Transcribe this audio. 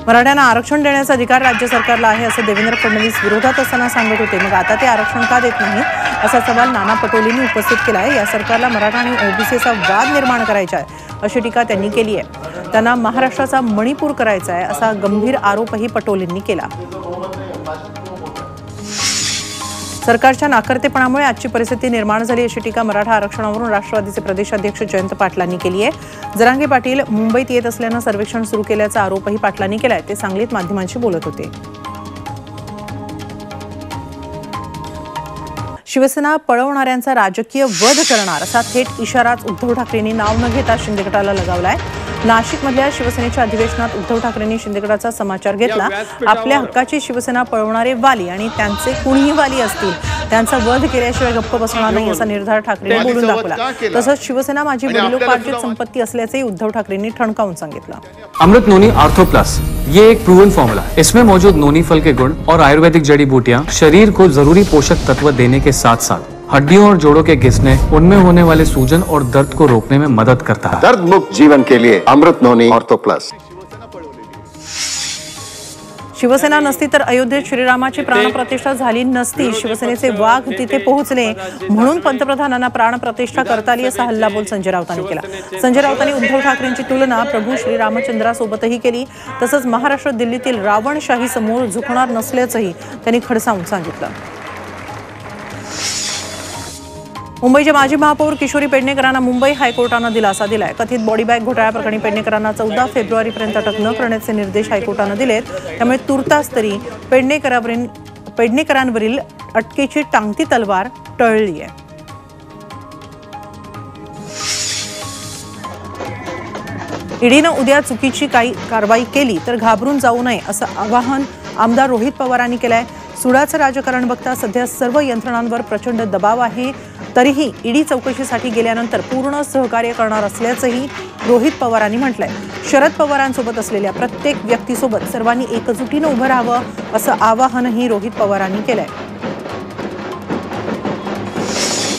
मराठ्यांना आरक्षण देण्याचा अधिकार राज्य सरकारला आहे असं देवेंद्र फडणवीस विरोधात असताना सांगत होते। मग आता ते आरक्षण का देत नाही असा सवाल नाना पटोलेंनी उपस्थित केला आहे। या सरकारला मराठा आणि ओबीसीचा वाद निर्माण करायचा आहे अशी टीका त्यांनी केली आहे। त्यांना महाराष्ट्राचा मणिपूर करायचा आहे असा गंभीर आरोपही पटोलेंनी केला। सरकारच्या नाकर्तेपणामुळे आजची परिस्थिती निर्माण झाली अशी टीका मराठा आरक्षणावरून राष्ट्रवादीचे प्रदेशाध्यक्ष जयंत पाटलांनी केली आहे। जरांगे पाटील मुंबईत येत असल्यानं सर्वेक्षण सुरू केल्याचा आरोपही पाटलांनी केलाय। ते सांगलीत माध्यमांशी बोलत होते। शिवसेना पळवणाऱ्यांचा राजकीय वध करणार असा थेट इशाराच उद्धव ठाकरेंनी नाव न घेता शिंदे गटाला लगावलाय। नाशिकमधल्या शिवसेनेच्या अधिवेशनात उद्धव ठाकरेंनी शिंदे गटाचा समाचार घेतला। आपल्या हक्काची शिवसेना पळवणारे वाली आणि त्यांचे कुणीही वाली असतील त्यांचा वध केल्याशिवाय गप्प बसणार नाही असा निर्धार ठाकरेंनी बोलून दाखवला। तसंच शिवसेना माझी वडिलोपार्जित संपत्ती असल्याचे उद्धव ठाकरेंनी ठणकावून सांगितलं। अमृत नोनी आर्थो प्लस ये एक प्रूवन फॉर्मूला है। इसमें मौजूद नोनी फल के गुण और आयुर्वेदिक जड़ी बूटियां शरीर को जरूरी पोषक तत्व देने के साथ साथ हड्डियों और जोड़ों के घिसने, उनमें होने वाले सूजन और दर्द को रोकने में मदद करता है। दर्द मुक्त जीवन के लिए अमृत नोनी आर्थो प्लस। शिवसेना नसती तर अयोध्येत श्रीरामाची प्राणप्रतिष्ठा झाली नसती। शिवसेनेचे वाघ तिथे पोहोचले म्हणून पंतप्रधानांना प्राणप्रतिष्ठा करता आली असा हल्लाबोल संजय राऊतांनी केला। संजय राऊतांनी उद्धव ठाकरेंची तुलना प्रभू श्रीरामचंद्रासोबतही केली। तसंच महाराष्ट्र दिल्लीतील रावणशाही समोर झुकणार नसल्याचंही त्यांनी खडसावून सांगितलं। मुंबईचे माजी महापौर किशोरी पेडणेकरांना मुंबई हायकोर्टानं दिलासा दिलाय। कथित बॉडी बॅग घोटाळा प्रकरणी पेडणेकरांना 14 फेब्रुवारीपर्यंत अटक न करण्याचे निर्देश हायकोर्टानं दिलेत। त्यामुळे तुर्तास तरी पेडणेकरांवरील अटकेची टांगती तलवार टळली आहे। ईडीनं उद्या चुकीची काही कारवाई केली तर घाबरून जाऊ नये असं आवाहन आमदार रोहित पवारांनी केलंय। सुडाचं राजकारण बघता सध्या सर्व यंत्रणांवर प्रचंड दबाव आहे। तरीही ईडी चौकशीसाठी गेल्यानंतर पूर्ण सहकार्य करणार असल्याचंही रोहित पवारांनी म्हटलंय। शरद पवारांसोबत असलेल्या प्रत्येक व्यक्तीसोबत सर्वांनी एकजुटीनं उभं राहावं असं आवाहनही रोहित पवारांनी केलंय।